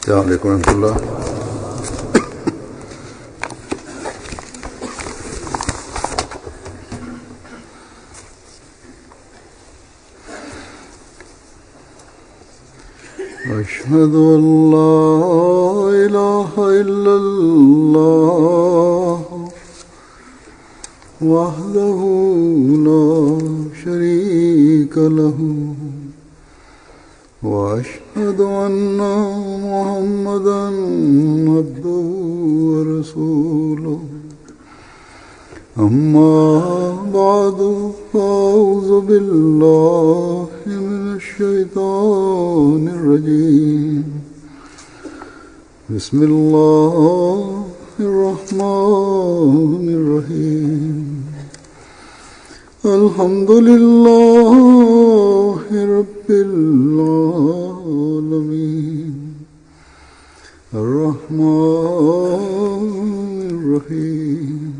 السلام عليكم ورحمة الله. أشهد أن لا إله إلا الله وحده لا شريك له وأشهد أن محمدًا عبده ورسوله أما بعد فأعوذ بالله من الشيطان الرجيم بسم الله الرحمن الرحيم الحمد لله رب العالمين الرحمن الرحيم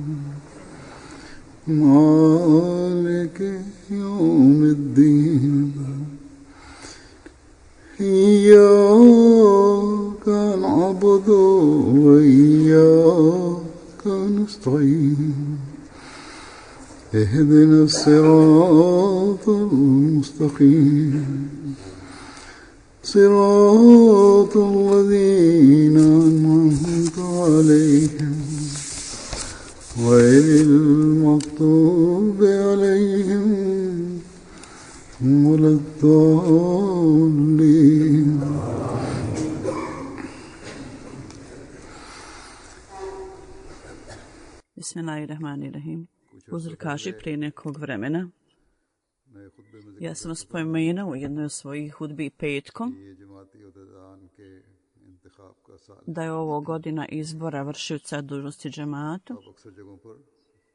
مالك يوم الدين إياك نعبد وإياك نستعين اهدنا الصراط المستقيم صراط الذين أنعمت عليهم غير المغضوب عليهم ولا الضالين. Bismillahirrahmanirrahim. Uzor kaže prije nekog vremena, ja sam spomenuo u jednoj od svojih hudbi petkom da je ovo godina izbora vršioca dužnosti džematu.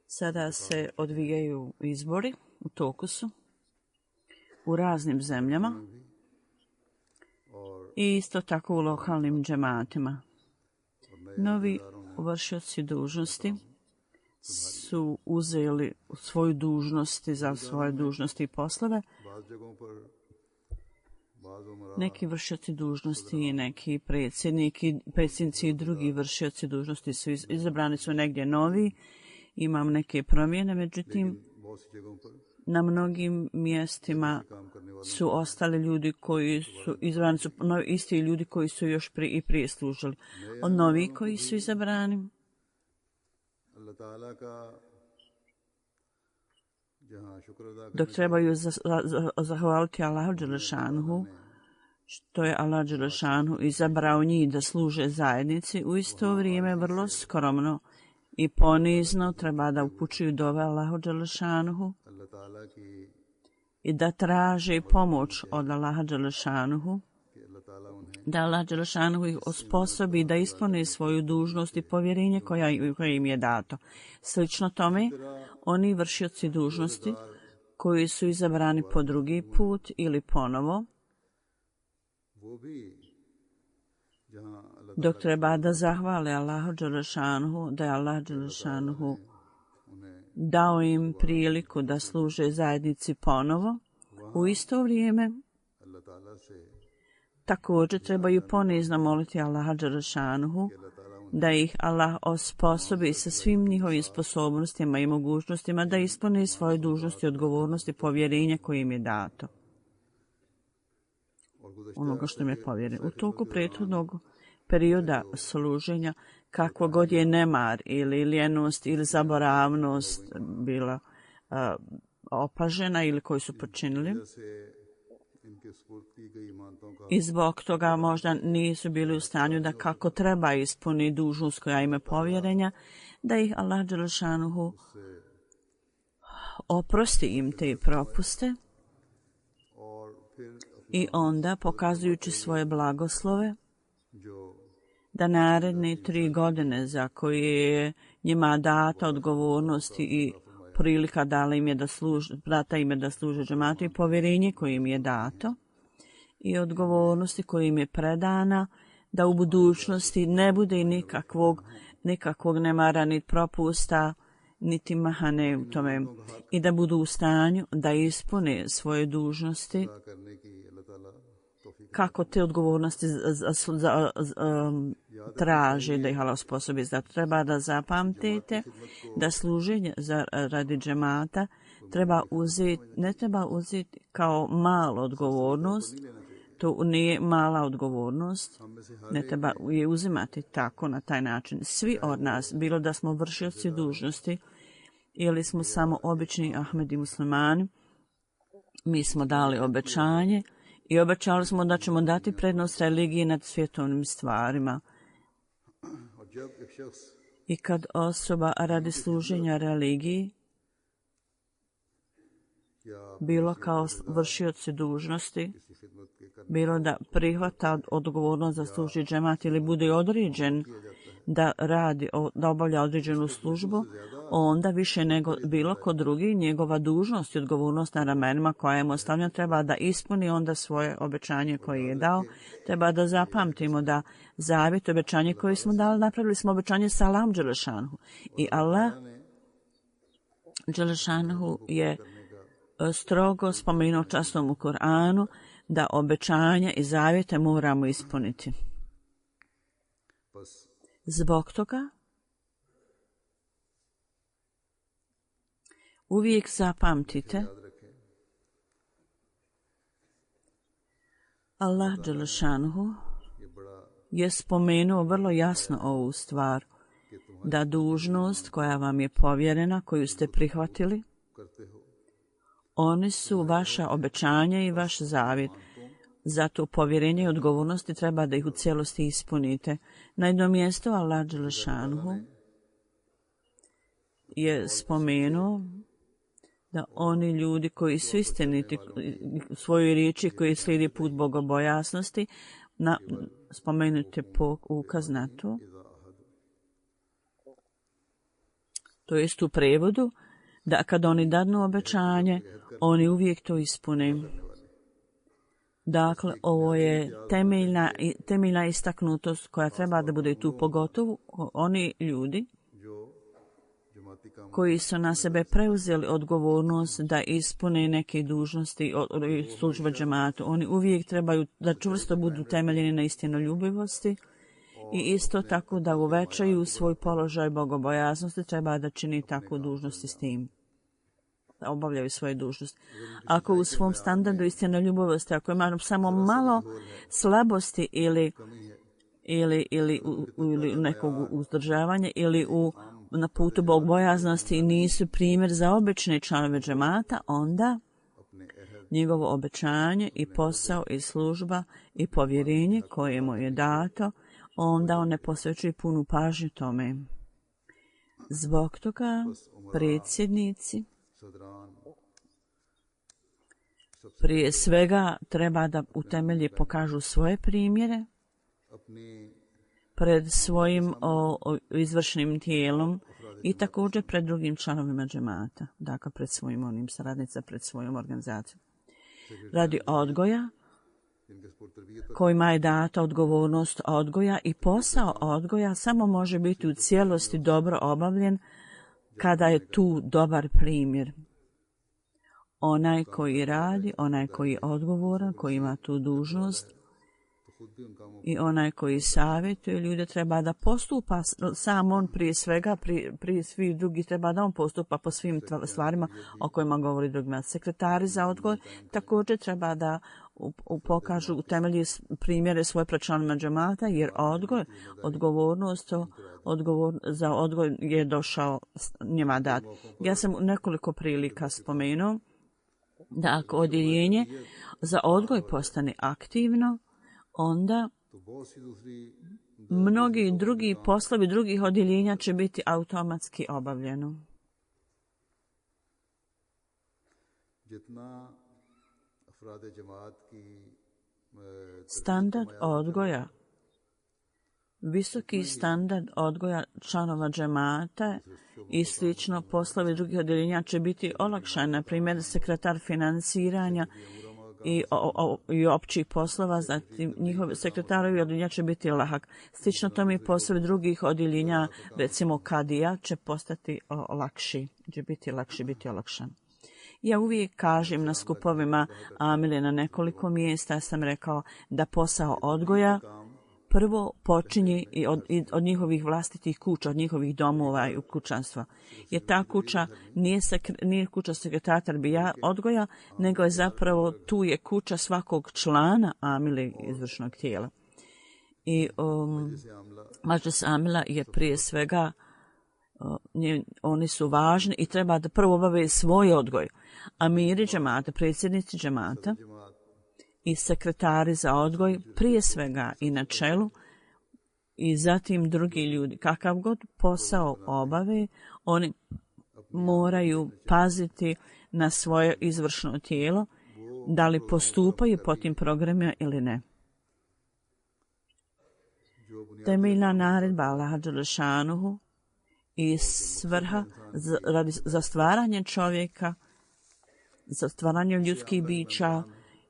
Sada se odvijaju izbori, u toku su, u raznim zemljama i isto tako u lokalnim džematima. Novi vršioci dužnosti su uzeli svoju dužnosti za svoje dužnosti i poslove. Neki vršioci dužnosti i neki predsjednici i drugi vršioci dužnosti su izabrani su negdje novi. Imam neke promjene, međutim, na mnogim mjestima su ostali ljudi koji su izabrani, su isti ljudi koji su još prije služili. Od novih koji su izabrani, dok trebaju zahvaliti Allahu dželešanuhu, što je Allah dželešanuhu izabrao njih da služe zajednici, u isto vrijeme vrlo skromno i ponizno treba da upućuju dove Allahu dželešanuhu i da traže pomoć od Allaha dželešanuhu, da Allah dželešanuhu ih osposobi da ispune svoju dužnost i povjerenje koje im je dato. Slično tome, oni vršioci dužnosti koji su izabrani po drugi put ili ponovo, dok treba da zahvale Allahu dželešanuhu, da je Allah dželešanuhu dao im priliku da služe zajednici ponovo, u isto vrijeme također trebaju ponizno moliti Allaha dželešanuhu da ih Allah osposobi sa svim njihovim sposobnostima i mogućnostima da ispune svoje dužnosti, odgovornosti, povjerenja koje im je dato. Onoga što im je povjereno. U toku prethodnog perioda služenja, kakvo god je nemar ili ljenost ili zaboravnost bila opažena ili koji su počinili, i zbog toga možda nisu bili u stanju da kako treba ispuni dužnost koja ima povjerenja, da ih Allah dželešanuhu oprosti im te propuste i onda, pokazujući svoje blagoslove, da naredne 3 godine za koje je njima data odgovornost i prilika data im je da služe džematu i povjerenje koje im je dato i odgovornosti koje im je predana, da u budućnosti ne bude nikakvog nemara ni propusta niti mahane u tome i da budu u stanju da ispune svoje dužnosti kako te odgovornosti traži da ih Allah osposobi. Zato treba da zapamtite da služenje radi džemata ne treba uzeti kao malu odgovornost. To nije mala odgovornost, ne treba je uzimati tako na taj način. Svi od nas, bilo da smo vršioci dužnosti ili smo samo obični Ahmedi muslimani, mi smo dali obećanje i obećali smo da ćemo dati prednost religiji nad svjetovnim stvarima. I kad osoba radi služenja religiji, bilo kao vršioci dužnosti, bilo da prihvata odgovornost za služi džemat ili bude određen da obavlja određenu službu, onda više nego bilo ko drugi njegova dužnost i odgovornost na ramenima koja mu ostavlja treba da ispuni onda svoje obećanje koje je dao. Treba da zapamtimo da zavjet obećanje koje smo dali, napravili smo obećanje sa Allahom Đelešanhu. I Allah Đelešanhu je strogo spomenuo častom u Kur'anu da obećanja i zavjete moramo ispuniti. Zbog toga uvijek zapamtite Allah Đelešanuhu je spomenuo vrlo jasno ovu stvar, da dužnost koja vam je povjerena, koju ste prihvatili, oni su vaša obećanja i vaš zavjet. Zato povjerenje i odgovornosti treba da ih u cijelosti ispunite. Na jednom mjestu Allah Đelešanuhu je spomenuo da oni ljudi koji su istiniti u svojoj riječi, koji slijedi put bogobojasnosti, spomenuti ukaz na to. To jest u prevodu da kad oni dadnu obećanje, oni uvijek to ispune. Dakle, ovo je temeljna istaknutost koja treba da bude tu, pogotovo oni ljudi koji su na sebe preuzeli odgovornost da ispune neke dužnosti službe džematu. Oni uvijek trebaju da čvrsto budu temeljeni na istinoljubivosti i isto tako da uvećaju svoj položaj bogobojaznosti, treba da čini takvu dužnosti s tim, da obavljaju svoje dužnosti. Ako u svom standardu istinoljubivosti, ako ima samo malo slabosti ili nekog uzdržavanja ili na putu bogobojaznosti nisu primjer za obične članove džemata, onda njegovo obećanje i posao i služba i povjerenje koje mu je dato, onda on ne posvećuje punu pažnju tome. Zbog toga predsjednici prije svega treba da u temelji pokažu svoje primjere pred svojim izvršnim tijelom i također pred drugim članovima džemata, dakle pred svojim onim saradnicama, pred svojom organizacijom. Radi odgoja, kojima je data odgovornost odgoja i posao odgoja samo može biti u cijelosti dobro obavljen kada je tu dobar primjer. Onaj koji radi, onaj koji je odgovoran, koji ima tu dužnost i onaj koji savjetuje ljude treba da postupa, sam on prije svega, prije svih drugih treba da on postupa po svim stvarima o kojima govori drugima. Sekretari za odgoj također treba da pokažu u temelji primjere svoje pred članovima džemata, jer odgovornost za odgoj je došao njima dat. Ja sam u nekoliko prilika spomenuo da ako odjeljenje za odgoj postane aktivno, onda mnogi drugi poslovi drugih odjeljenja će biti automatski obavljeno. Standard odgoja, visoki standard odgoja članova džemata i slično poslovi drugih odjeljenja će biti olakšani. Na primjer, sekretar financiranja i općih poslova, zatim njihovi sekretarovi odjeljenja će biti lahak. Slično tome i poslovi drugih odjeljenja, recimo kadija, će postati lakši, će biti lakši, biti olakšan. Ja uvijek kažem na skupovima amile na nekoliko mjesta, sam rekao da posao odgoja prvo počinje i od njihovih vlastitih kuća, od njihovih domova i kućanstva. Jer ta kuća nije kuća sekretara bija odgoja, nego je zapravo tu je kuća svakog člana amile izvršnog tijela. I Mađlis amila je prije svega oni su važni i treba da prvo obave svoj odgoj. Amiri džemata, predsjednici džemata i sekretari za odgoj prije svega i na čelu i zatim drugi ljudi. Kakav god posao obave, oni moraju paziti na svoje izvršno tijelo, da li postupaju po tim programima ili ne. Temeljna naredba Allaha dželešanuhu i svrha za stvaranje čovjeka, za stvaranje ljudskih bića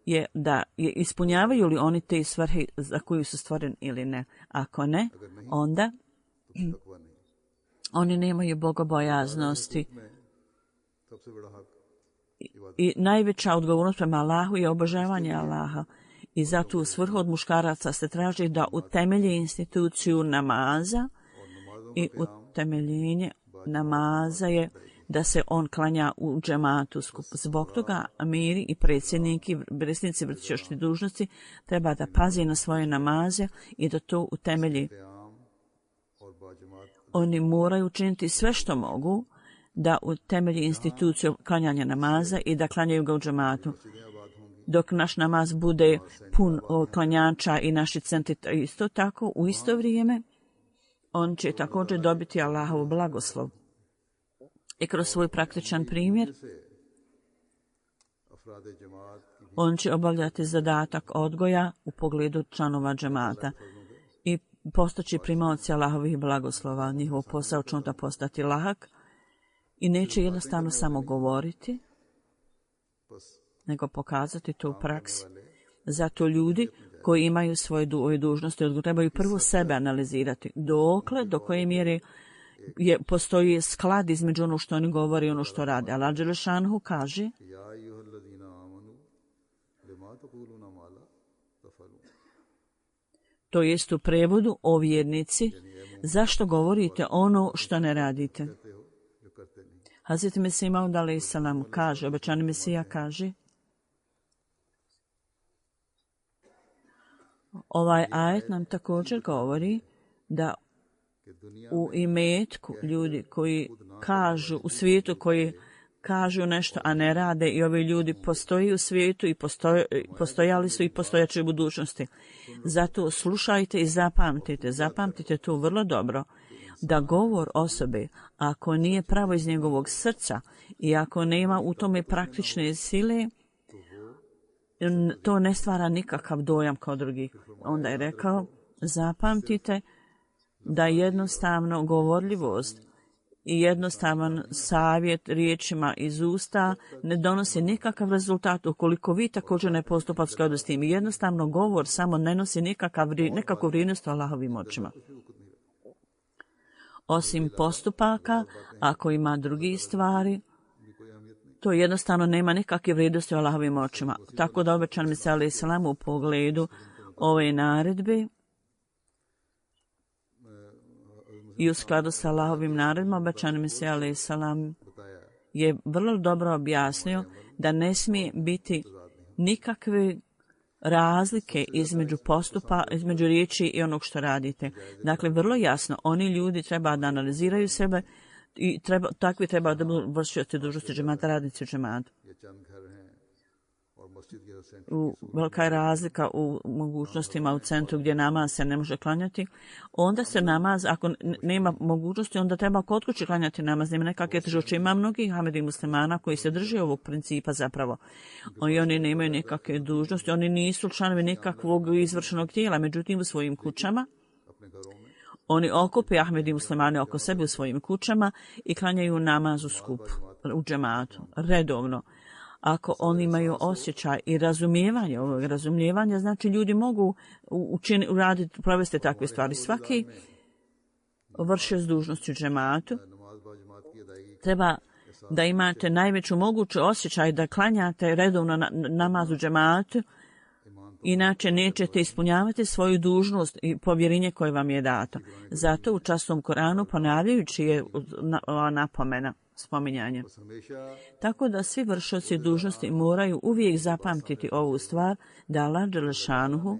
je da ispunjavaju li oni te svrhe za koju su stvoreni ili ne. Ako ne, onda oni nemaju bogobojaznosti. I najveća odgovornost prema Allahu je obožavanje Allaha. I zato u svrhu od muškaraca se traži da utemelje instituciju namaza i utemeljenje namaza je da se on klanja u džematu skupu. Zbog toga amiri i predsjednici vršioci dužnosti treba da pazi na svoje namaze i da to utemelji. Oni moraju učiniti sve što mogu da utemelji instituciju klanjanja namaza i da klanjaju ga u džematu. Dok naš namaz bude pun klanjača i naši centri isto tako, u isto vrijeme, on će također dobiti Allahov blagoslov. I kroz svoj praktičan primjer, on će obavljati zadatak odgoja u pogledu članova džemata i postaći primaoci Allahovih blagoslova. Njihov posao će onda postati lahak i neće jednostavno samo govoriti, nego pokazati to u praksi. Zato ljudi koji imaju svoje dužnosti trebaju prvo sebe analizirati. Do koje mjere postoji sklad između ono što oni govore i ono što rade. Allah dželešanuhu kaže: to jest u prevodu, o vjernici, zašto govorite ono što ne radite? Hazreti Mesih Maud alejhi selam kaže, obećani Mesija kaže, ovaj ajet nam također govori da u imetku ljudi koji kažu u svijetu, koji kažu nešto, a ne rade, i ovi ljudi postoji u svijetu i postojali su i postojaće u budućnosti. Zato slušajte i zapamtite to vrlo dobro, da govor osobe, ako nije pravo iz njegovog srca i ako nema u tome praktične sile, to ne stvara nikakav dojam kao drugi. Onda je rekao, zapamtite da jednostavno govorljivost i jednostavan savjet riječima iz usta ne donosi nikakav rezultat ukoliko vi također ne postupate u skladu s tim. Jednostavno govor samo ne nosi nekakvu vrijednost u Allahovim očima. Osim postupaka, ako ima drugih stvari, to jednostavno nema nikakve vrijednosti u Allahovim očima. Tako da obećan Mesija alejhi selam u pogledu ove naredbe i u skladu sa Allahovim naredbama, obećan Mesija alejhi selam je vrlo dobro objasnio da ne smije biti nikakve razlike između riječi i onog što radite. Dakle, vrlo jasno, oni ljudi treba da analiziraju sebe i takvi treba da budu vršioci dužnosti džemata, radnici u džematu. Velika je razlika u mogućnostima u centru gdje namaz se ne može klanjati. Onda se namaz, ako nema mogućnosti, onda treba kod kuće klanjati namaz. Nema nekakve teškoće. Ima mnogih Hamedi muslimana koji se drže ovog principa zapravo. I oni nemaju nekakve dužnosti, oni nisu članovi nekakvog izvršenog tijela, međutim u svojim kućama oni okupe Ahmedi muslimane oko sebe u svojim kućama i klanjaju namaz u skupu, u džematu, redovno. Ako oni imaju osjećaj i razumijevanje, znači ljudi mogu provesti takve stvari. Svaki vršioc dužnosti u džematu treba da imate najveću moguću osjećaj da klanjate redovno namaz u džematu, inače nećete ispunjavati svoju dužnost i povjerenje koje vam je dato. Zato u časnom Koranu ponavljajući je napomena, spominjanje. Tako da svi vršioci dužnosti moraju uvijek zapamtiti ovu stvar, da Allah dželešanuhu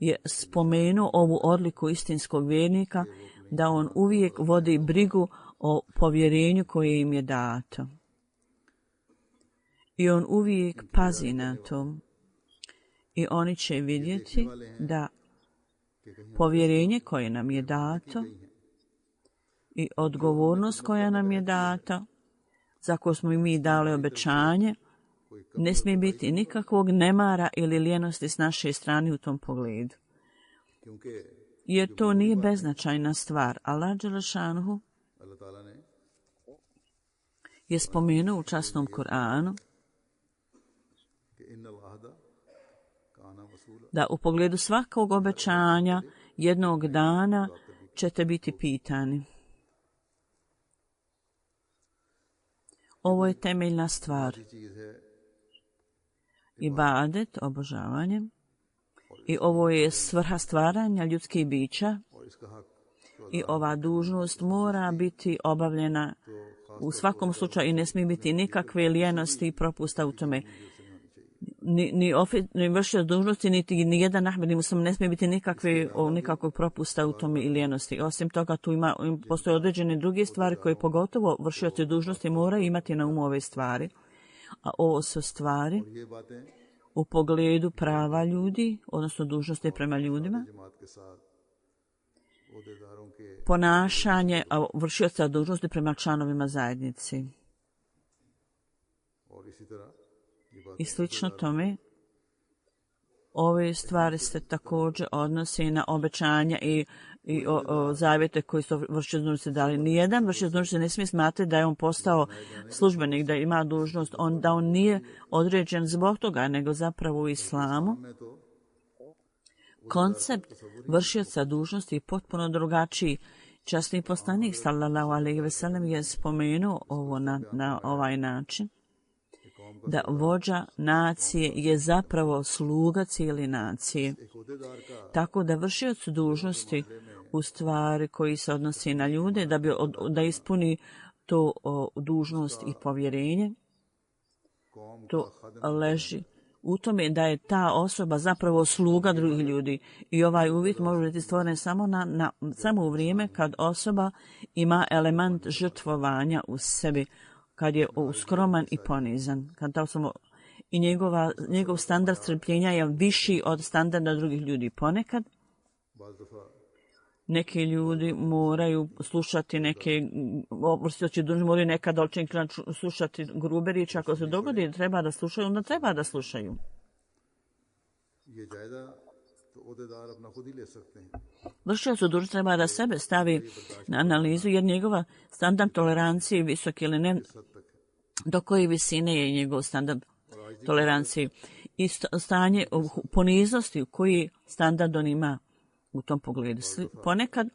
je spomenuo ovu odliku istinskog vjernika, da on uvijek vodi brigu o povjerenju koje im je dato. I on uvijek pazi na to. I oni će vidjeti da povjerenje koje nam je dato i odgovornost koja nam je data, za koju smo mi dali obećanje, ne smije biti nikakvog nemara ili lijenosti s naše strane u tom pogledu. Jer to nije beznačajna stvar. Allah dželešanuhu je spomenuo u časnom Kur'anu da u pogledu svakog obećanja jednog dana ćete biti pitani. Ovo je temeljna stvar. Ibadet, obožavanje, i ovo je svrha stvaranja ljudskih bića i ova dužnost mora biti obavljena u svakom slučaju i ne smije biti nikakve lijenosti i propusta u tome. Ni vršioc dužnosti, ni jedan ahmed muslim ne smije biti nikakvog propusta u tome i lijenosti. Osim toga, tu postoje određene druge stvari koje pogotovo vršioci dužnosti moraju imati na umu ove stvari. A ovo su stvari u pogledu prava ljudi, odnosno dužnosti prema ljudima, ponašanje vršioca dužnosti prema članovima zajednici. I slično tome, ove stvari se također odnose na obećanja i zavjete koji su vršioci dužnosti dali. Nijedan vršioc dužnosti ne smije smatrati da je on postao službenik, da ima dužnost, da on nije određen zbog toga, nego zapravo u islamu. Koncept vršioca dužnosti je potpuno drugačiji. Časni poslanik sallallahu alejhi ve sellem je spomenuo ovo na ovaj način, da vođa nacije je zapravo sluga cijele nacije. Tako da vršioc dužnosti u stvari koji se odnosi na ljude, da ispuni to dužnost i povjerenje, to leži u tome da je ta osoba zapravo sluga drugih ljudi. I ovaj uvjet može biti stvoren samo u vrijeme kad osoba ima element žrtvovanja u sebi, kad je skroman i ponizan. I njegov standard strpljenja je viši od standarda drugih ljudi. Ponekad neki ljudi moraju slušati vršioci dužnosti moraju nekada slušati grube riječi. Ako se dogodi da treba da slušaju, onda treba da slušaju. Vršioc dužnosti treba da sebe stavi na analizu, jer njegova standard tolerancije je visok ili ne, do koje visine je njegov standard tolerancije i stanje poniznosti u koji standard on ima u tom pogledu. Ponekad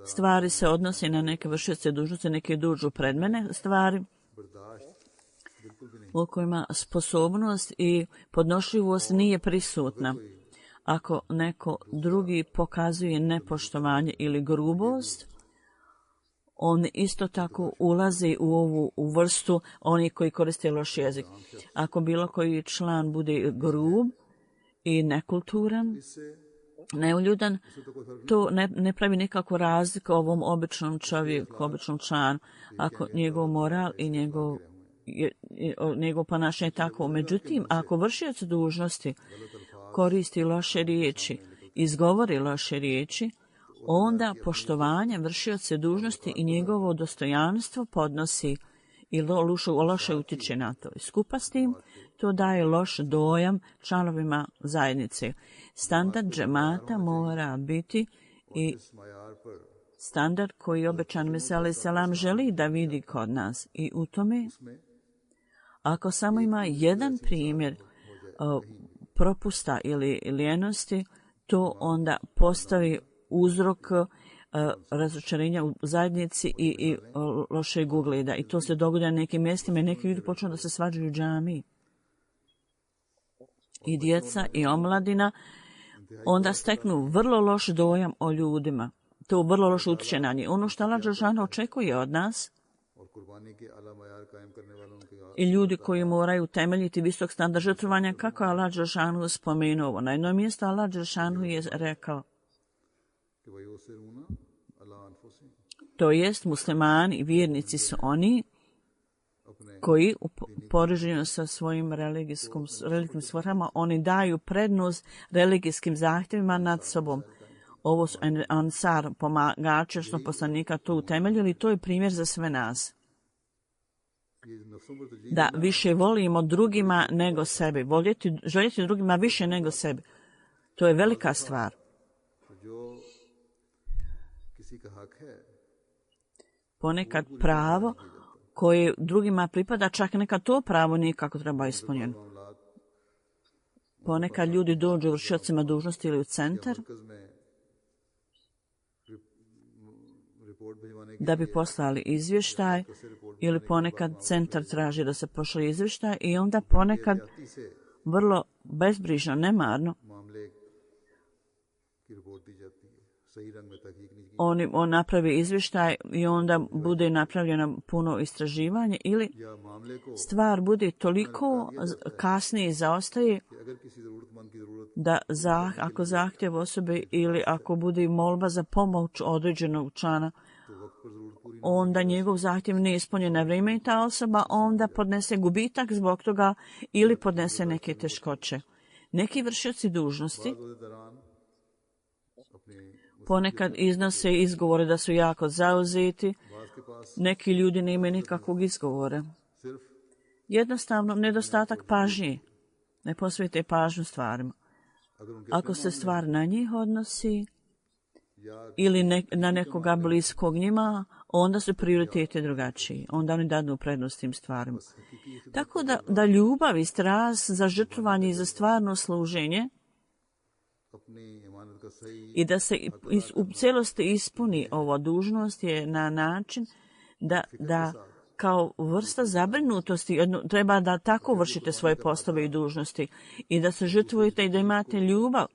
stvari se odnose na neke vršioce dužnosti, neke dužu pred mene stvari u kojima sposobnost i podnošljivost nije prisutna. Ako neko drugi pokazuje nepoštovanje ili grubost, on isto tako ulazi u ovu vrstu oni koji koriste loš jezik. Ako bilo koji član bude grub i nekulturan, neuljudan, to ne pravi nikakvu razliku ovom običnom čovjeku, običnom članu. Ako njegov moral i njegov ponašanje je tako. Međutim, ako vršioc dužnosti koristi loše riječi, izgovori loše riječi, onda poštovanje vršioce dužnosti i njegovo dostojanstvo podnosi i loše utiče na to. I skupa s tim, to daje loš dojam članovima zajednice. Standard džemata mora biti i standard koji obećan Mesija alejhi selam želi da vidi kod nas. I u tome, ako samo ima jedan primjer propusta ili lijenosti, to onda postavi uzrok razočarenja u zajednici i lošeg ugleda. I to se događa na nekim mjestima i neki ljudi počnu da se svađaju u džamiji. I djeca i omladina onda steknu vrlo loš dojam o ljudima. To vrlo loše utječe na njih. Ono što Allah dželešanu očekuje od nas i ljudi koji moraju temeljiti visok standard žrtvovanja, kako je Allah dželešanu spomenuo ovo. Na jednom mjestu Allah dželešanu je rekao, to jest muslimani i vjernici su oni koji u poređenju sa svojim religijskim svrhama, oni daju prednost religijskim zahtjevima nad sobom. Ovo su Ansar, pomagači, što poslanika to utemeljili, to je primjer za sve nas. Da više volimo drugima nego sebi. Željeti drugima više nego sebi. To je velika stvar. Ponekad pravo koje drugima pripada, čak nekad to pravo nije kako treba ispunjeno. Ponekad ljudi dođu vršiocima dužnosti ili u centar da bi poslali izvještaj, ili ponekad centar traži da se pošalje izvještaj i onda ponekad vrlo bezbrižno, nemarno on napravi izvještaj i onda bude napravljeno puno istraživanje ili stvar bude toliko kasnije zaostaje da ako zahtjev osobe ili ako bude molba za pomoć određenog člana, onda njegov zahtjev ne ispunjen na vrijeme i ta osoba onda podnese gubitak zbog toga ili podnese neke teškoće. Neki vršioci dužnosti ponekad iznose izgovore da su jako zauzeti, neki ljudi ne imaju nikakvog izgovora. Jednostavno, nedostatak pažnje. Ne posvete pažnju stvarima. Ako se stvar na njih odnosi ili na nekoga bliskog njima, onda su prioriteti drugačiji. Onda oni dadu prednost tim stvarima. Tako da ljubav i strast za žrtvovanje i za stvarno služenje i da se u cijelosti ispuni ova dužnost je na način da kao vrsta zabrinutosti treba da tako vršite svoje poslove i dužnosti i da se žrtvujete i da imate ljubav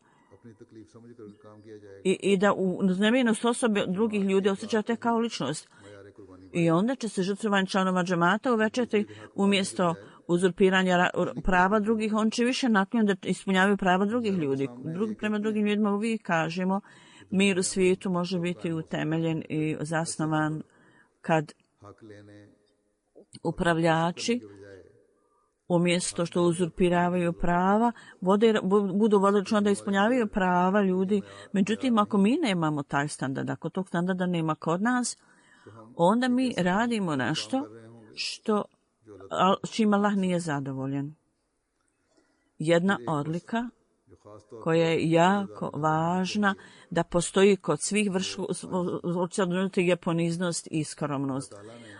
i da uznemirenost osobe drugih ljudi osjećate kao ličnost. I onda će se žrtvovanje članova džemata uvećati umjesto uzurpiranja prava drugih, on će više naklonjen da ispunjavaju prava drugih ljudi. Prema drugim ljudima uvijek kažemo, mir u svijetu može biti utemeljen i zasnovan kad upravljači umjesto što uzurpiravaju prava, budu vodilično da ispunjavaju prava ljudi. Međutim, ako mi nemamo taj standard, ako tog standarda nema kod nas, onda mi radimo nešto s čim Allah nije zadovoljen. Jedna odlika koja je jako važna da postoji kod svih vršioca je poniznost i skromnost.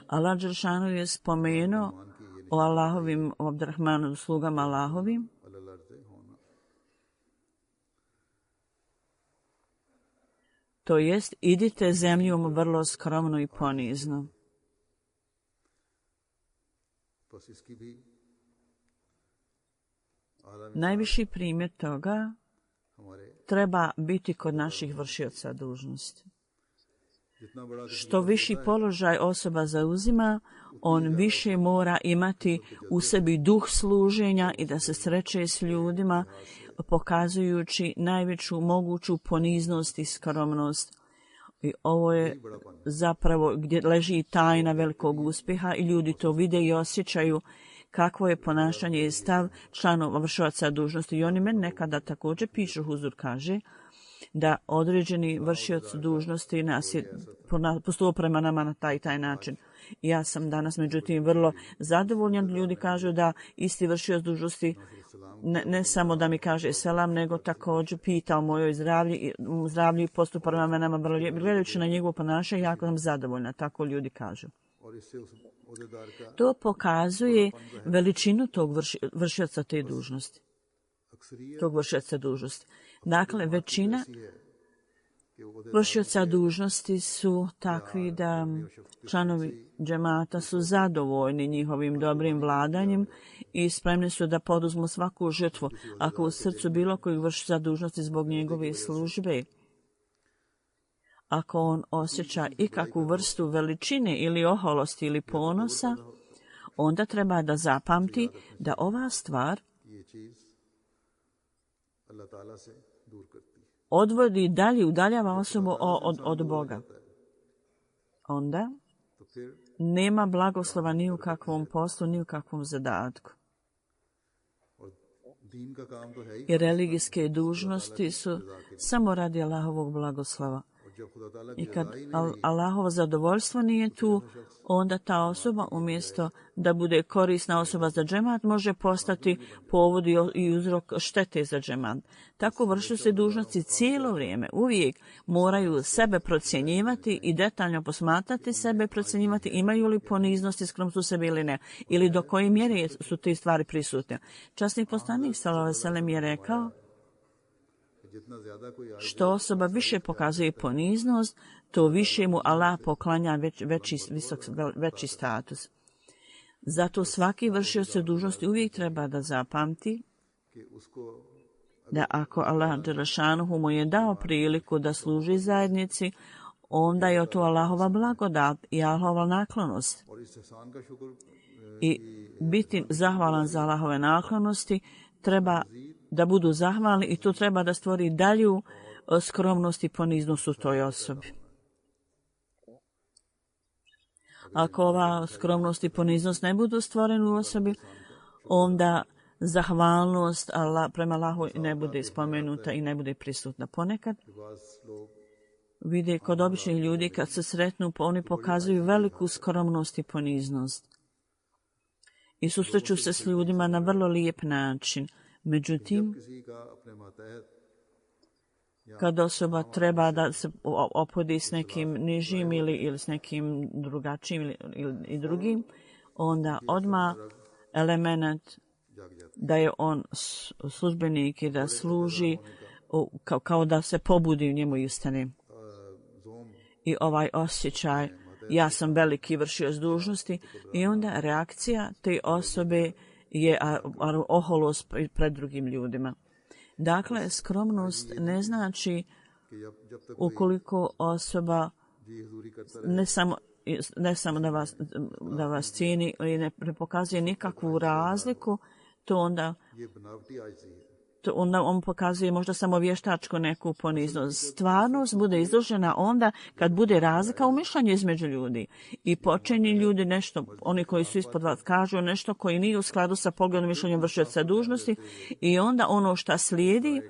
Allah dželešanu je spomenuo o Allahovim, o Abdurrahmanu, slugama Allahovim. To jest, idite zemljom vrlo skromno i ponizno. Najviši primjer toga treba biti kod naših vršioca dužnosti. Što viši položaj osoba zauzima, on više mora imati u sebi duh služenja i da se sreće s ljudima, pokazujući najveću moguću poniznost i skromnost. I ovo je zapravo gdje leži tajna velikog uspjeha i ljudi to vide i osjećaju kakvo je ponašanje i stav članova vršioca dužnosti. I oni meni nekada također pišu, Huzur kaže, da određeni vršioc dužnosti nas je postupio prema nama na taj način. Ja sam danas, međutim, vrlo zadovoljan. Ljudi kažu da isti vršioc dužnosti ne samo da mi kaže selam, nego također pita o mojoj zdravlju i postupa prema nama. Gledajući na njegovo ponašanje, jako sam zadovoljna. Tako ljudi kažu. To pokazuje veličinu tog vršioca te dužnosti. Tog vršioca dužnosti. Dakle, većina vršioca dužnosti su takvi da članovi džemata su zadovoljni njihovim dobrim vladanjem i spremni su da poduzmu svaku žrtvu ako u srcu bilo kojeg vršioca dužnosti zbog njegove službe. Ako on osjeća ikakvu vrstu veličine ili oholosti ili ponosa, onda treba da zapamti da ova stvar odvodi dalje, udaljava osobu od Boga. Onda nema blagoslova ni u kakvom poslu, ni u kakvom zadatku. I religijske dužnosti su samo radi Allahovog blagoslova. I kad Allahovo zadovoljstvo nije tu, onda ta osoba umjesto da bude korisna osoba za džemat može postati povod i uzrok štete za džemat. Tako vršioci dužnosti cijelo vrijeme uvijek moraju sebe procjenjivati i detaljno posmatrati sebe, procjenjivati imaju li poniznost i skromnost u sebi ili ne, ili do koje mjere su te stvari prisutne. Časni poslanik sallallahu alejhi ve sellem je rekao: što osoba više pokazuje poniznost, to više mu Allah poklanja veći status. Zato svaki vršioc dužnosti uvijek treba da zapamti da ako Allah dželešanuhu mu je dao priliku da služi zajednici, onda je to Allahova blagodat i Allahova naklonost. I biti zahvalan za Allahove naklonosti treba da budu zahvalni i to treba da stvori dalju skromnost i poniznost u toj osobi. Ako ova skromnost i poniznost ne budu stvoreni u osobi, onda zahvalnost prema Allahu ne bude spomenuta i ne bude prisutna. Ponekad vide kod običnih ljudi kad se sretnu, oni pokazuju veliku skromnost i poniznost. I susreću se s ljudima na vrlo lijep način. Međutim, kad osoba treba da se opodi s nekim nižim ili s nekim drugačijim ili drugim, onda odmah element da je on službenik i da služi kao da se pobudi u njemu i ustane. I ovaj osjećaj, ja sam veliki vršioc dužnosti, i onda reakcija te osobe je oholost pred drugim ljudima. Dakle, skromnost ne znači ukoliko osoba ne samo da vas cijeni i ne pokazuje nikakvu razliku, to onda on pokazuje možda samo vještačko neku poniznost. Stvarnost bude izložena onda kad bude razlika u mišljenju između ljudi. I počinje ljudi nešto, oni koji su ispod vas kažu nešto koji nije u skladu sa pogledom mišljenjem vršioca dužnosti, i onda ono što slijedi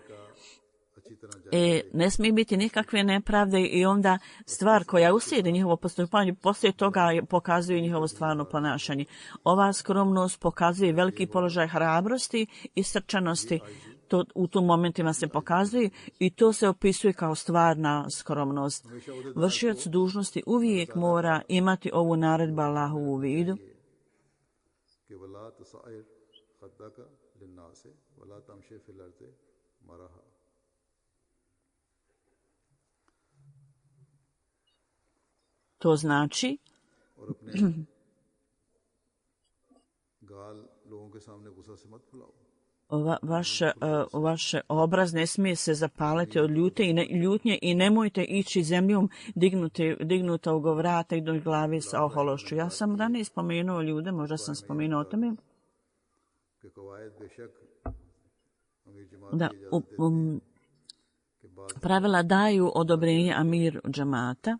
ne smije biti nikakve nepravde, i onda stvar koja uslijedi njihovo postupanje poslije toga pokazuje njihovo stvarno ponašanje. Ova skromnost pokazuje veliki položaj hrabrosti i srčanosti. To u tom momentima se pokazuje i to se opisuje kao stvarna skromnost. Vršioc dužnosti uvijek mora imati ovu naredbu Allahu u vidu. To znači vaš obraz ne smije se zapaliti od ljutnje i nemojte ići zemljom dignuta u vrata i do glavi sa ohološću. Ja sam ranije spomenuo ljude, možda sam spomenuo o tome, da pravila daju odobrenje amiru džemata,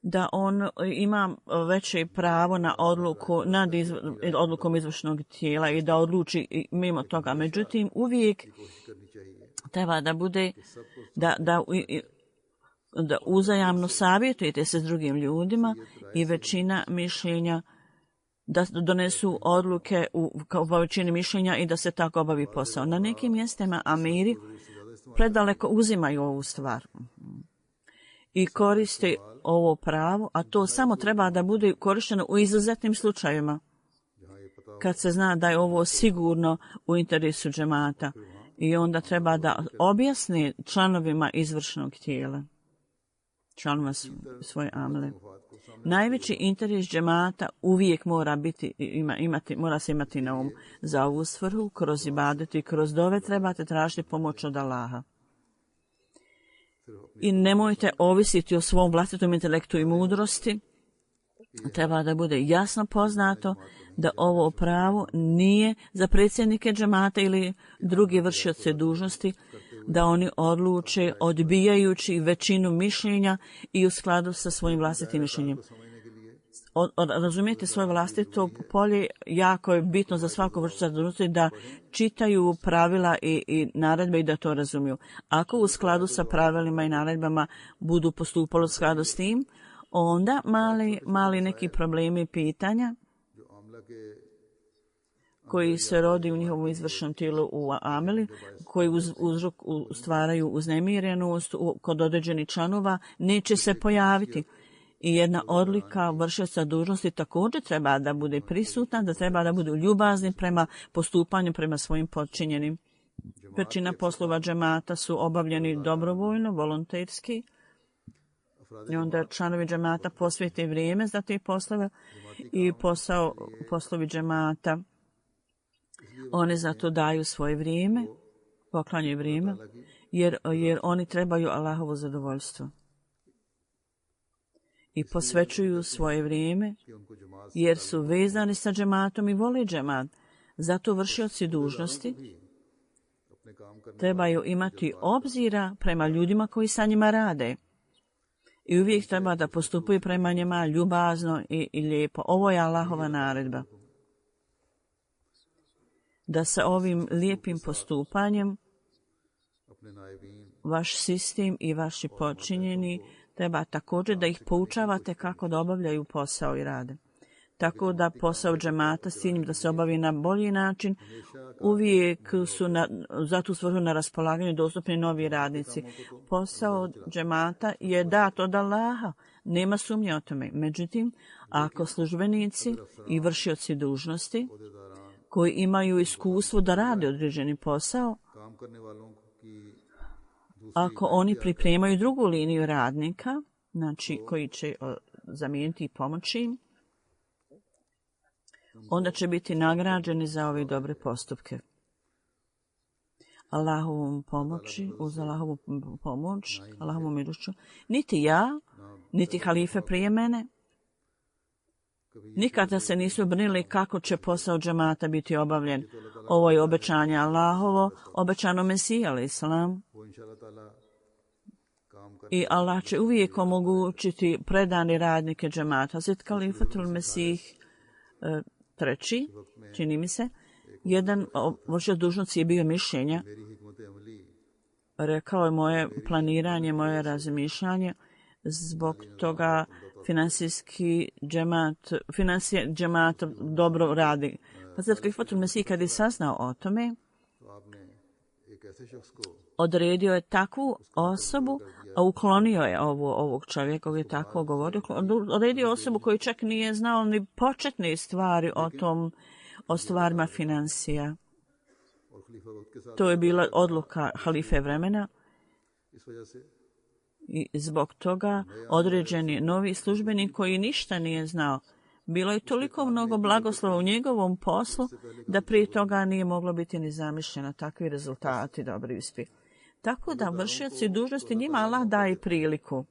da on ima veće pravo na odluku nad odlukom izvršnog tijela i da odluči mimo toga. Međutim, uvijek treba da bude da uzajamno savjetujete se s drugim ljudima i većina mišljenja da donesu odluke kao većini mišljenja i da se tako obavi posao. Na nekim mjestima amiri predaleko uzimaju ovu stvar i koriste ovo pravo, a to samo treba da bude korišteno u izuzetnim slučajevima, kad se zna da je ovo sigurno u interesu džemata I onda treba da objasni članovima izvršnog tijela, članova svoje amele. Najveći interes džemata uvijek mora se imati na umu. Za ovu svrhu, kroz ibadet i kroz dove trebate tražiti pomoć od Allaha. I nemojte ovisiti o svom vlastitom intelektu i mudrosti. Treba da bude jasno poznato da ovo pravo nije za predsjednike džemata ili drugi vršioce dužnosti, da oni odluče odbijajući većinu mišljenja i u skladu sa svojim vlastitim mišljenjem. Razumijete svoje vlastito polje, jako je bitno za svako vršioca dužnosti da čitaju pravila i naredbe i da to razumiju. Ako u skladu sa pravilima i naredbama budu postupali u skladu s tim, onda mali neki problemi i pitanja koji se rodi u njihovom izvršnom tijelu u ameli, koji stvaraju uznemirenost kod određenih članova, neće se pojaviti. I jedna odlika vršioca dužnosti također treba da bude prisutna, da treba da budu ljubazni prema postupanju prema svojim podčinjenim. Većina poslova džemata su obavljeni dobrovoljno, volonterski. I onda članovi džemata posvete vrijeme za te poslove i poslovi džemata, oni za to daju svoje vrijeme, poklanjaju vrijeme, jer oni trebaju Allahovo zadovoljstvo. I posvećuju svoje vrijeme, jer su vezani sa džematom i vole džemat. Zato vršioci dužnosti trebaju imati obzira prema ljudima koji sa njima rade. I uvijek treba da postupaju prema njima ljubazno i lijepo. Ovo je Allahova naredba. Da sa ovim lijepim postupanjem vaš sistem i vaši podčinjeni treba također da ih poučavate kako da obavljaju posao i rade. Tako da posao džemata s ciljem da se obavi na bolji način, uvijek su za tu svrhu na raspolaganju dostupni novi radnici. Posao džemata je dat od Allaha, nema sumnje o tome. Međutim, ako službenici i vršioci dužnosti koji imaju iskustvo da rade određeni posao, ako oni pripremaju drugu liniju radnika, znači koji će zamijeniti i pomoći im, onda će biti nagrađeni za ove dobre postupke. Allahovom pomoći, uz Allahovu pomoć, Allahovu milošću, niti ja, niti halife prije mene, nikada se nisu brinuli kako će posao džemata biti obavljen. Ovo je obećanje Allahovo, obećano Mesiji, alejhi selam. I Allah će uvijek omogućiti predani radnike džemata. Hazret Kalifatul Mesih treći, čini mi se, jedan vršioc dužnosti je bio mišljenja. Rekao je moje planiranje, moje razmišljanje, zbog toga financija džemata dobro radi. Hazret Kalifatul Mesih kad je saznao o tome, odredio je takvu osobu, a uklonio je ovog čovjeka koji je tako govorio. Odredio osobu koji čak nije znao ni početne stvari o stvarima financija. To je bila odluka halife vremena. I zbog toga određeni novi službenik koji ništa nije znao. Bilo je toliko mnogo blagoslova u njegovom poslu da prije toga nije moglo biti ni zamišljeno takvi rezultati dobri uspjeh. Tako da vršioci dužnosti njima Allah daje priliku.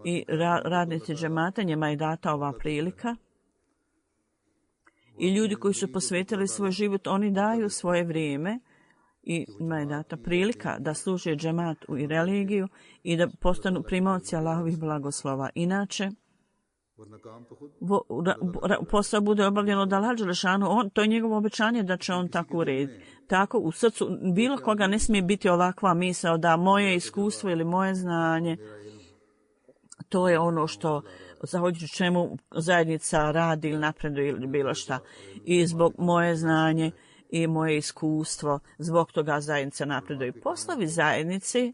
I radnici džemata njima je data ova prilika. I ljudi koji su posvetili svoj život, oni daju svoje vrijeme i njima je data prilika da služe džemat i religiju i da postanu primaoci Allahovih blagoslova. Inače, posao bude obavljeno od Allaha dželešanu, to je njegovo obećanje da će on tako urediti. Tako u srcu bilo koga ne smije biti ovakva misao da moje iskustvo ili moje znanje, to je ono što zahvaljujući čemu zajednica radi ili napreduje ili bilo šta. I zbog moje znanje i moje iskustvo, zbog toga zajednica napreduje. Poslovi zajednice,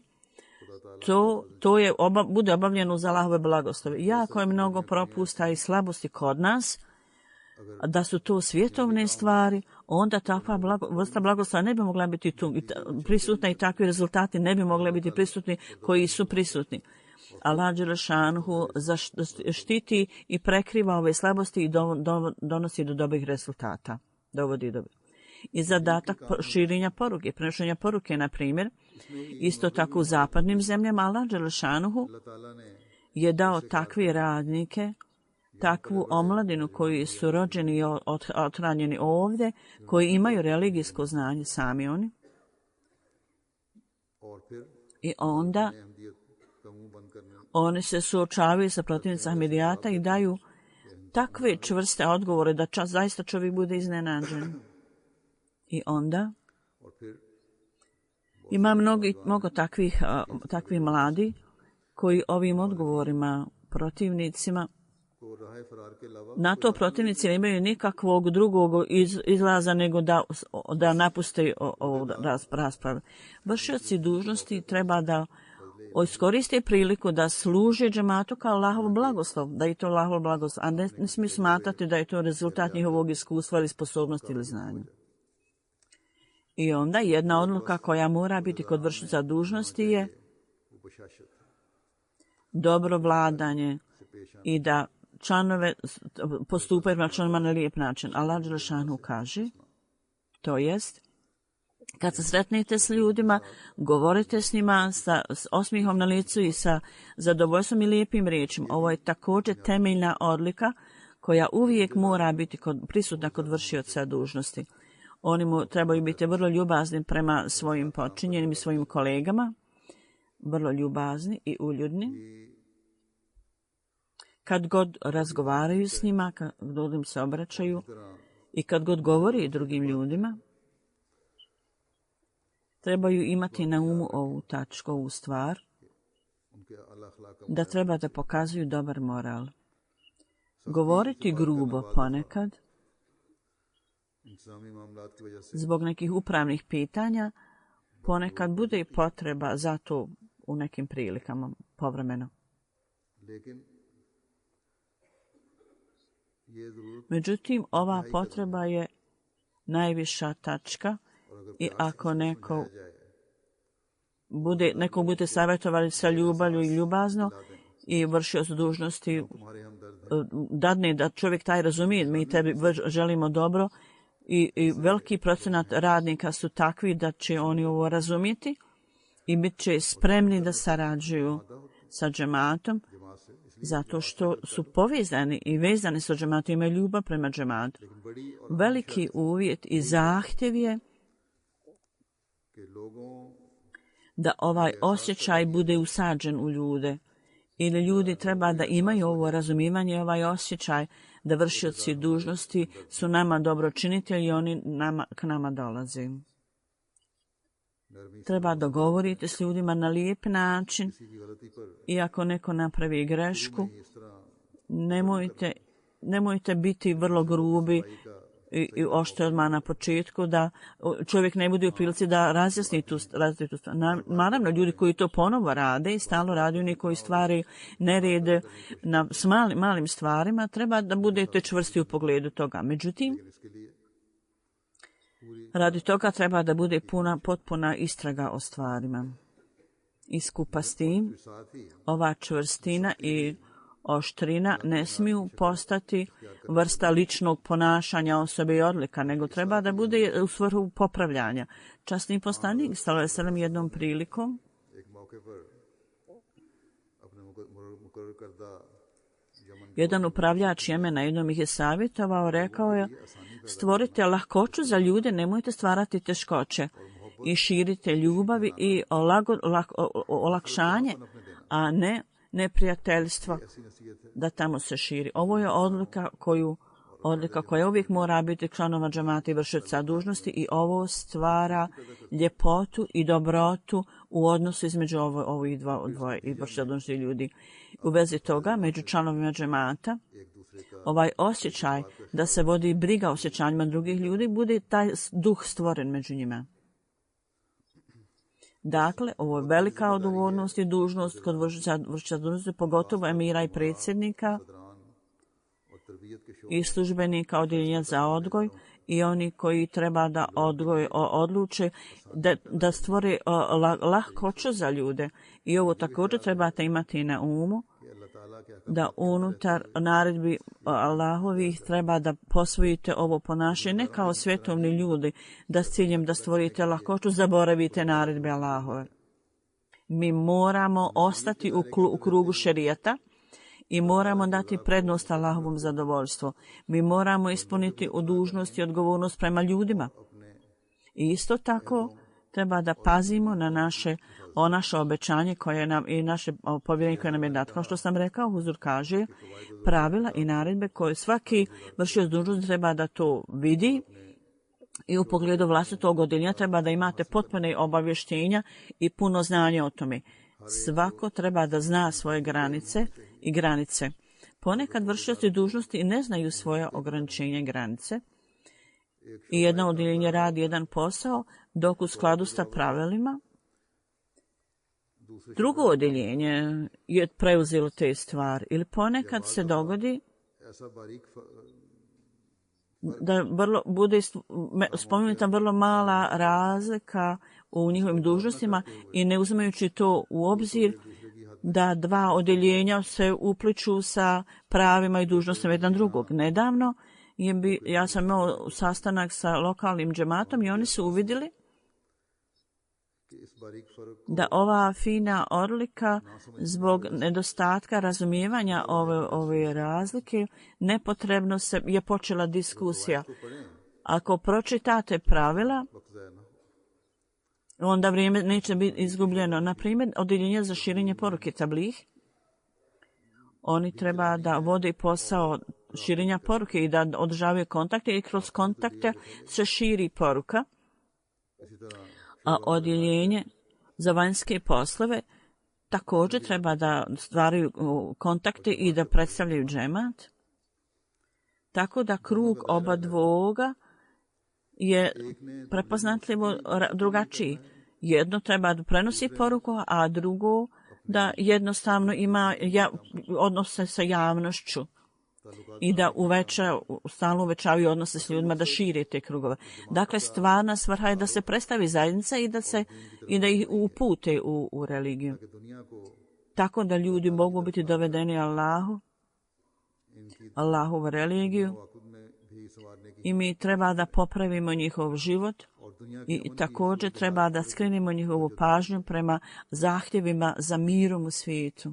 to je bude obavljeno uz Allahove blagoslove. Jako je mnogo propusta i slabosti kod nas, da su to svjetovne stvari, onda takva vrsta blagoslova ne bi mogla biti tu prisutna i takvi rezultati ne bi mogli biti prisutni koji su prisutni. Allah dželešanuhu štiti i prekriva ove slabosti i donosi do dobrih rezultata. Dovodi do. I zadatak širenja poruke, prenošenja poruke, na primjer, isto tako u zapadnim zemljama, Allah dželešanuhu je dao takve radnike, takvu omladinu koji su rođeni i othranjeni ovdje, koji imaju religijsko znanje sami oni. I onda oni se suočavaju sa protivnicima Ahmedijata i daju takve čvrste odgovore da zaista čovjek bude iznenađen. I onda ima mnogo takvih mladi koji ovim odgovorima protivnicima, na to protivnici ne imaju nikakvog drugog izlaza nego da napuste ovu raspravu. Vršioci dužnosti treba da iskoriste priliku da služe džematu kao Allahov blagoslov, da je to Allahov blagoslov, a ne smiju smatrati da je to rezultat njihovog iskustva ili sposobnosti ili znanja. I onda jedna odluka koja mora biti kod vršioca dužnosti je dobro vladanje i da članove postupaju na članima na lijep način. Allah dželešanu kaže, to jest, kad se sretnete s ljudima, govorite s njima s osmihom na licu i sa zadovoljstvom i lijepim riječima. Ovo je također temeljna odlika koja uvijek mora biti prisutna kod vršioca dužnosti. Oni mu trebaju biti vrlo ljubazni prema svojim podčinjenim i svojim kolegama, vrlo ljubazni i uljudni. Kad god razgovaraju s njima, kad god im se obraćaju i kad god govori drugim ljudima, trebaju imati na umu ovu tačku, ovu stvar, da treba da pokazuju dobar moral. Govoriti grubo ponekad, zbog nekih upravnih pitanja, ponekad bude i potreba za to u nekim prilikama povremeno. Međutim, ova potreba je najviša tačka i ako neko bude savjetovali sa ljubavlju i ljubazno i vršio s dužnosti dadne da čovjek taj razumije, mi tebi želimo dobro i veliki procenat radnika su takvi da će oni ovo razumjeti i bit će spremni da sarađuju sa džematom zato što su povezani i vezani sa džematom, imaju ljubav prema džematu. Veliki uvjet i zahtjev je da ovaj osjećaj bude usađen u ljude. Ili ljudi treba da imaju ovo razumijevanje, ovaj osjećaj da vršioci dužnosti su nama dobročinitelji i oni k nama dolaze. Treba dogovoriti s ljudima na lijep način i ako neko napravi grešku, nemojte biti vrlo grubi i oštri odmah na početku, da čovjek ne bude u prilici da razjasni tu stvar. Naravno, ljudi koji to ponovo rade i stalno rade, oni koji stvari nerede s malim stvarima, treba da budete čvrsti u pogledu toga. Međutim, radi toga treba da bude potpuna istraga o stvarima. I skupa s tim, ova čvrstina i oštrina ne smiju postati vrsta ličnog ponašanja osobe i odlika, nego treba da bude u svrhu popravljanja. Časni poslanik sallallahu alejhi ve sellem jednom prilikom jedan upravljač Jemena jednom ih je savjetovao, rekao je: stvorite lahkoću za ljude, nemojte stvarati teškoće i širite ljubavi i olakšanje, a ne neprijateljstvo da tamo se širi. Ovo je odlika koja uvijek mora biti članova džemata i vršioca dužnosti i ovo stvara ljepotu i dobrotu u odnosu između ovih dvoje i vršioca dužnosti ljudi. U vezi toga, među članovima džemata, ovaj osjećaj da se vodi briga o osjećanjima drugih ljudi, bude taj duh stvoren među njima. Dakle, ovo je velika odgovornost i dužnost kod vršioca dužnosti, pogotovo emira i predsjednika i službenika odjeljenja za odgoj i oni koji treba da odluče da stvore lahkoću za ljude. I ovo također trebate imati na umu, da unutar naredbi Allahovih treba da posvojite ovo ponašanje, ne kao svjetovni ljudi, da s ciljem da stvorite lahkoću zaboravite naredbe Allahove. Mi moramo ostati u krugu šerijata i moramo dati prednost Allahovom zadovoljstvu. Mi moramo ispuniti dužnost i odgovornost prema ljudima. I isto tako treba da pazimo na naše obećanje koje nam i naše povjerenje koje nam je dato. Kao što sam rekao, Huzur kaže pravila i naredbe koje svaki vršioc dužnosti treba da to vidi i u pogledu vlastitog odjeljenja treba da imate potpune obavještenja i puno znanja o tome. Svako treba da zna svoje granice i granice. Ponekad vršioci dužnosti ne znaju svoje ograničenja i granice i jedno odjeljenje radi jedan posao dok u skladu sa pravilima drugo odjeljenje je preuzelo te stvari. Ili ponekad se dogodi da bude spomenuta vrlo mala razlika u njihovim dužnostima i ne uzimajući to u obzir da dva odjeljenja se upliču sa pravima i dužnostima jedan drugog. Nedavno ja sam imao sastanak sa lokalnim džematom i oni su uvidjeli da ova fina odlika zbog nedostatka razumijevanja ove razlike nepotrebno je počela diskusija. Ako pročitate pravila, onda vrijeme neće biti izgubljeno. Na primjer, odjeljenje za širenje poruke tablih. Oni treba da vode posao širenja poruke i da održavaju kontakte i kroz kontakte se širi poruka. A odjeljenje za vanjske poslove također treba da stvaraju kontakte i da predstavljaju džemat. Tako da krug oba dvoga je prepoznatljivo drugačiji. Jedno treba da prenosi poruku, a drugo da jednostavno ima odnose sa javnošću i da stalno uvećavaju odnose s ljudima, da šire te krugove. Dakle, stvarna svrha je da se predstavi zajednica i da ih upute u religiju. Tako da ljudi mogu biti dovedeni Allahovu religiju i mi treba da popravimo njihov život i također treba da skrenimo njihovu pažnju prema zahtjevima za mirom u svijetu.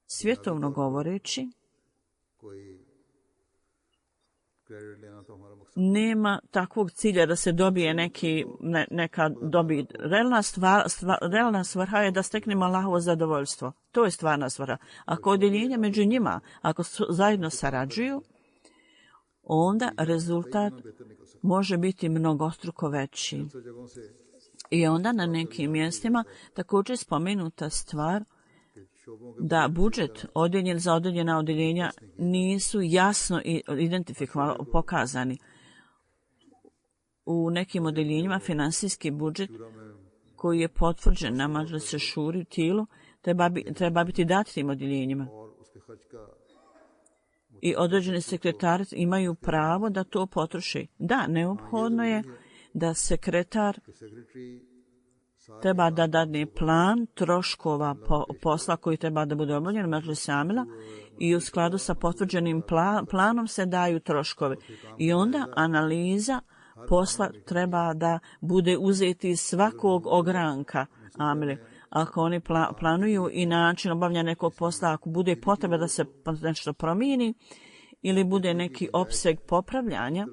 Svjetovno govoreći, nema takvog cilja da se dobije neka dobit. Realna svrha je da steknemo Allahovo zadovoljstvo. To je stvarna svrha. Ako odjeljenja među njima, ako zajedno sarađuju, onda rezultat može biti mnogostruko veći. I onda na nekim mjestima također spomenuta stvar da budžet odjeljen za odjeljena odjeljenja nisu jasno identifikovani, pokazani. U nekim odjeljenjima finansijski budžet koji je potvrđen na Madžlisu šuri u tijelu treba biti dat tim odjeljenjima. I određeni sekretari imaju pravo da to potroši. Da, neophodno je da sekretar treba da dadne plan troškova posla koji treba da bude obavljen Madžlis Amila i u skladu sa potvrđenim planom se daju troškovi. I onda analiza posla treba da bude uzeti iz svakog ogranka Amile. Ako oni planuju i način obavljanja nekog posla, ako bude potreba da se nešto promijeni ili bude neki opseg popravljanja,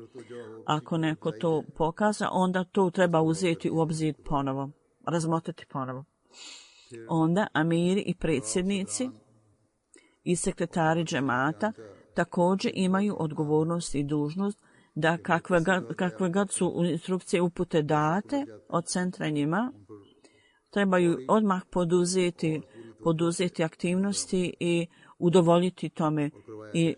ako neko to pokaza, onda to treba uzeti u obzir ponovo, razmotriti ponovo. Onda amiri i predsjednici i sekretari džemata također imaju odgovornost i dužnost da kakve god su instrukcije upute date od centra njima, trebaju odmah poduzeti aktivnosti i udovoljiti tome i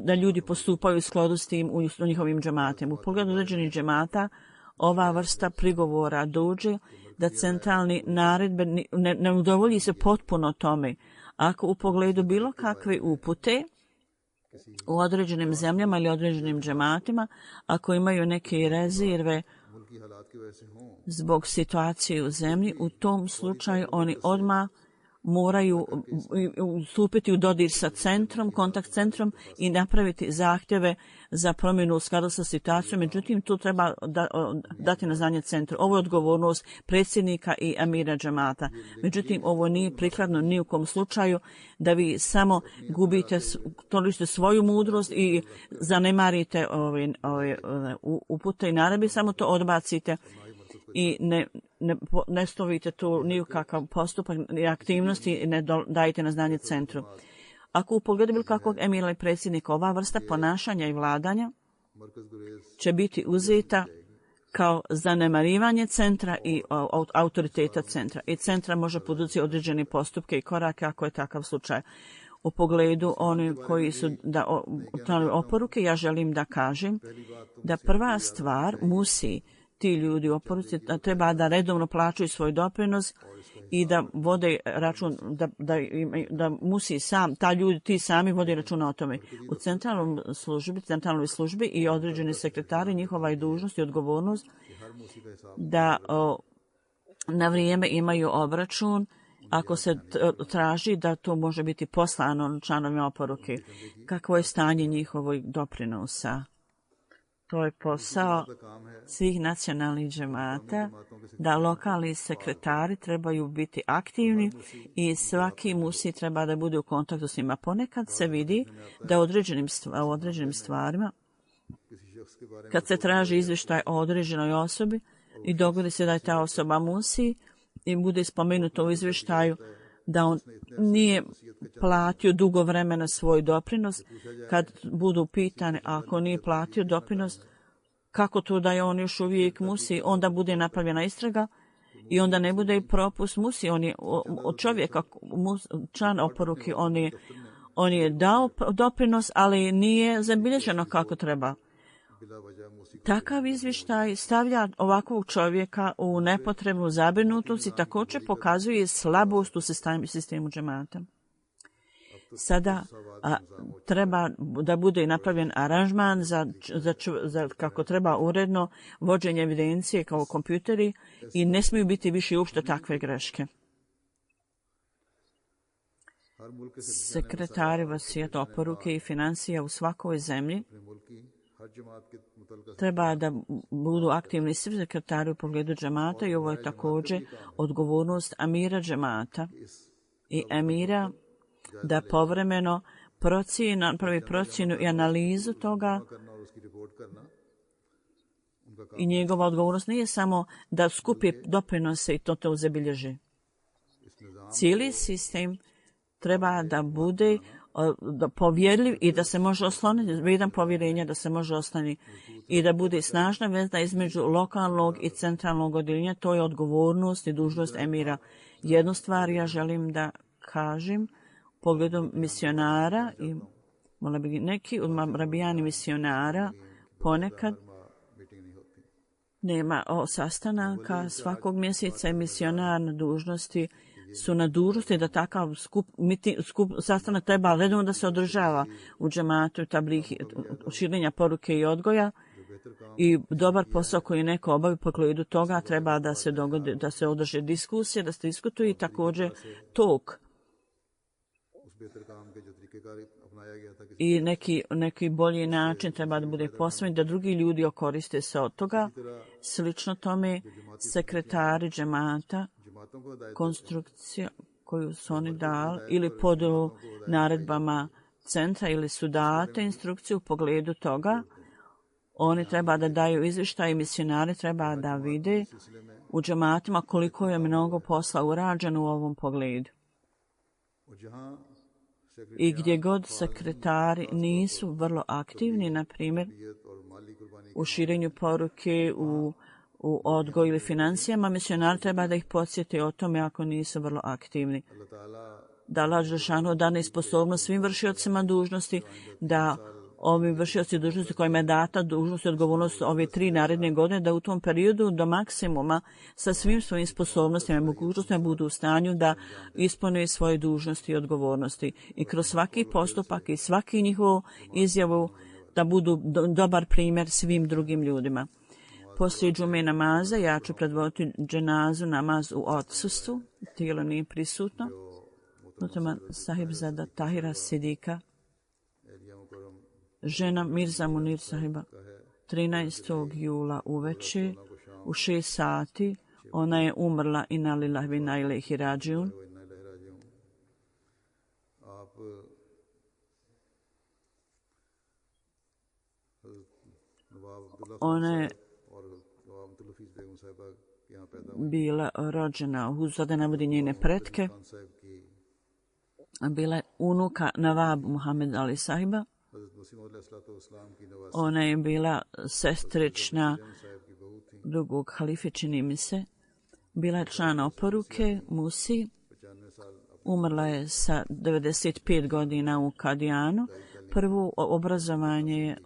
da ljudi postupaju u skladu s tim u njihovim džematima. U pogledu određenih džemata ova vrsta prigovora dođe da centralni naredbe ne udovolji se potpuno tome. Ako u pogledu bilo kakve upute u određenim zemljama ili određenim džematima, ako imaju neke rezerve zbog situacije u zemlji, u tom slučaju oni odmah moraju stupiti u dodir sa centrom, kontakt centrom i napraviti zahtjeve za promjenu u skladu sa situacijom. Međutim, tu treba dati na znanje centru. Ovo je odgovornost predsjednika i amira džemata. Međutim, ovo nije prikladno ni u kom slučaju da vi samo gubite, toličite svoju mudrost i zanemarite upute i naredbe, samo to odbacite i ne stavite tu ni u kakav postupak ni aktivnosti i ne dajete na znanje centru. Ako u pogledu bilo kakvog emira ili predsjednika ova vrsta ponašanja i vladanja će biti uzeta kao zanemarivanje centra i autoriteta centra. I centra može poduzeti određene postupke i korake ako je takav slučaj. U pogledu oni koji su oporuke, ja želim da kažem da prva stvar musi ti ljudi u oporuci treba da redovno plaćaju svoj doprinos i da vode račun, da musi sam, ti sami vode računa o tome. U centralnoj službi i određeni sekretari, njihova je dužnost i odgovornost da na vrijeme imaju obračun ako se traži da to može biti poslano članovima oporuke. Kakvo je stanje njihovog doprinosa? To je posao svih nacionalnih džemata, da lokalni sekretari trebaju biti aktivni i svaki musi treba da bude u kontaktu s njima. Ponekad se vidi da u određenim stvarima, kad se traži izvještaj o određenoj osobi i dogodi se da je ta osoba musi i bude spomenuto u izvještaju da on nije platio dugo vremena svoj doprinos, kad budu pitani ako nije platio doprinos, kako to da je on još uvijek musi, onda bude napravljena istraga i onda ne bude i propust musi. On je od čovjeka, član oporuke, on je dao doprinos, ali nije zabilježeno kako treba. Takav izvještaj stavlja ovakvog čovjeka u nepotrebnu zabrinutost i također pokazuje slabost u sistemu džemata. Sada treba da bude napravljen aranžman za kako treba uredno vođenje evidencije kao kompjuteri i ne smiju biti više uopšte takve greške. Sekretari vasijeta oporuke i financija u svakoj zemlji treba da budu aktivni svi sekretari u pogledu džemata i ovo je također odgovornost amira džemata i emira da povremeno pravi procjenu i analizu toga i njegova odgovornost nije samo da skupi doprinose i to zabilježi. Cijeli sistem treba da bude povjerljiv i da se može osloniti, vrijedan povjerenja da se može osloniti i da bude snažna veza između lokalnog i centralnog odjeljenja. To je odgovornost i dužnost emira. Jednu stvar ja želim da kažem u pogledu misionara i neki od rabijani misionara ponekad nema sastanaka svakog mjeseca i misionar na dužnosti su na dužnosti da takav sastanak treba redovno da se održava u džematu, tablihi, širenja poruke i odgoja i dobar posao koji neko obavi po pogledu toga treba da se dogodi, da se održe diskusije, da se diskutuje i također tok i neki bolji način treba da bude posvećen da drugi ljudi koriste se od toga. Slično tome sekretari džemata konstrukcija koju su oni dali ili pod naredbama centra ili su date instrukcije u pogledu toga. Oni treba da daju izvještaj i misionari treba da vide u džematima koliko je mnogo posla urađeno u ovom pogledu. I gdje god sekretari nisu vrlo aktivni, na primjer u širenju poruke, u odgoju ili financijama, misionar treba da ih podsjeti o tome ako nisu vrlo aktivni. Da Allah dželešanu dane sposobnost svim vršiocima dužnosti da ovi vršioci dužnosti kojima je data dužnost i odgovornost ove 3 naredne godine, da u tom periodu do maksimuma sa svim svojim sposobnostima i mogućnostima budu u stanju da ispune svoje dužnosti i odgovornosti. I kroz svaki postupak i svaki njihovu izjavu da budu dobar primjer svim drugim ljudima. Poslije džume namaza ja ću predvoditi dženazu namaz u odsustvu, tijelo nije prisutno. Nutama Sahibzada Tahira Sidika, žena Mirza Munir Sahiba, 13. jula uveče u 6 sati, ona je umrla inna lillahi wa inna ilaihi rađiun. Ona je bila rođena, da ne vodi njene pretke, bila je unuka Nawab Muhammed Ali Sahiba. Ona je bila sestrična drugog halife, čini mi se. Bila je član oporuke Musi. Umrla je sa 95 godina u Kadijanu. Prvo obrazovanje je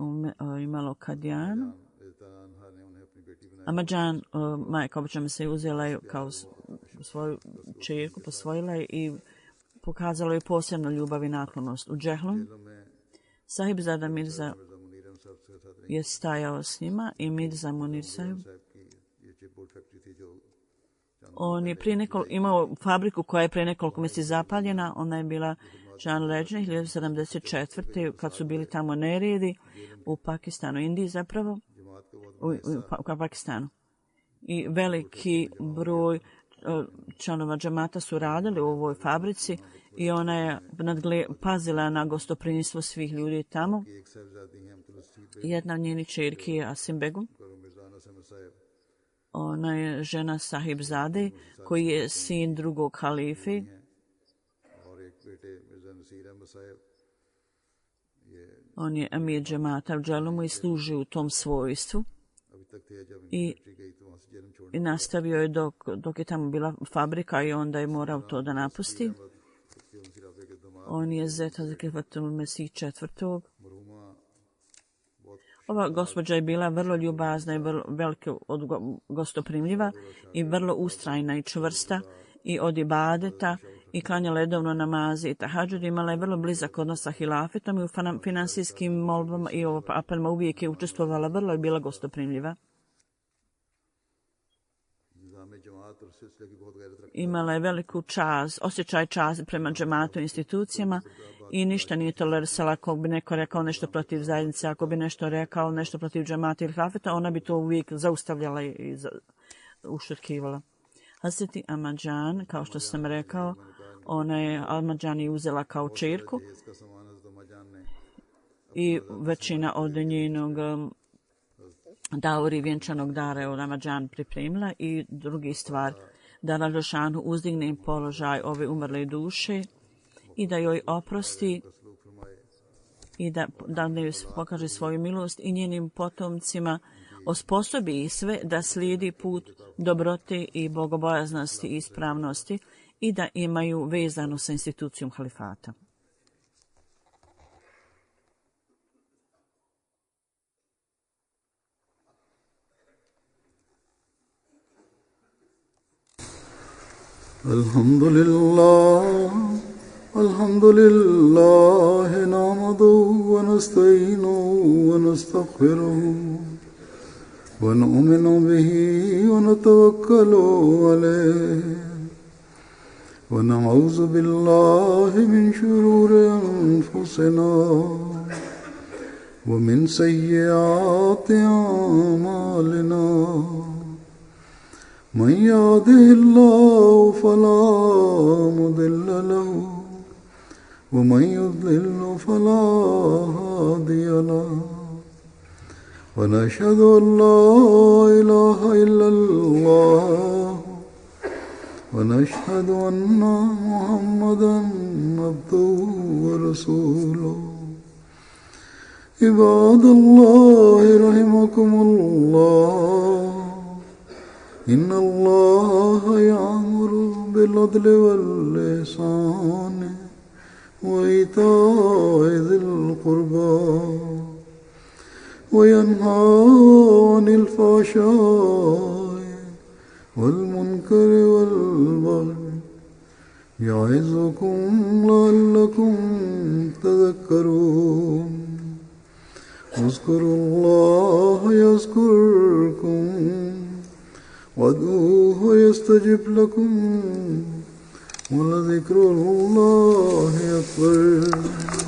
imalo Kadijanu. Ahmadjan, majka obično se uzela je kao svoju čerku, posvojila je i pokazala je posebnu ljubav i naklonost. U Džehlu Sahibzada Mirza je stajao s njima i Mirza Munir Sahib. On je imao fabriku koja je prije nekoliko mjeseci zapaljena. Ona je bila član leđne 1974. kad su bili tamo neredi u Pakistanu, Indiji zapravo, u Pakistanu. I veliki broj članova džamata su radili u ovoj fabrici i ona je pazila na gostoprimstvo svih ljudi tamo. Jedna od njenih čerki je Asim Begum. Ona je žena Sahibzade koji je sin drugog halife. On je emir džemata u Dželumu i služi u tom svojstvu. I nastavio je dok je tamo bila fabrika i onda je morao to da napusti. On je zet Hazreti Fatul Mesih četvrtog. Ova gospođa je bila vrlo ljubazna i veliko gostoprimljiva i vrlo ustrajna i čvrsta i od ibadeta i klanjala redovno namaze i tahadžud. Imala je vrlo blizak odnos sa hilafetom i u finansijskim molbama i apelima uvijek je učestvovala, vrlo je bila gostoprimljiva. Imala je veliku osjećaj časti prema džematu i institucijama i ništa nije tolerisala ako bi neko rekao nešto protiv zajednice, ako bi nešto rekao nešto protiv džemata ili hilafeta, ona bi to uvijek zaustavljala i ušutkivala. Hazreti Ahmadjan, kao što sam rekao, ona je Ahmadjan je uzela kao čerku i većina od njenog dauri vjenčanog dara je od Ahmadjan pripremila i drugi stvar, da Rađošanu uzdigne položaj ove umrle duše i da joj oprosti i da joj pokaže svoju milost i njenim potomcima osposobi ih sve da slijedi put dobrote i bogobojaznosti i ispravnosti i da imaju vezano sa institucijom halifata. Alhamdulillah, nahmaduhu wa nasta'inuhu wa nastaghfiruhu wa nu'minu bihi wa natawakkalu alayhi wa na'udzu billahi min shururi anfusina wa min sayyiati a'malina. من يهده الله فلا مضل له ومن يضلل فلا هادي له ونشهد أن لا إله إلا الله ونشهد أن محمدا عبده ورسوله. عباد الله رحمكم الله، إن الله يأمر بالعدل والإحسان وإيتاء ذي القربى وينهى عن الفحشاء والمنكر والبغي يعظكم لعلكم تذكرون اذكروا الله يذكركم وادعوه يستجب لكم ولذكر الله أكبر.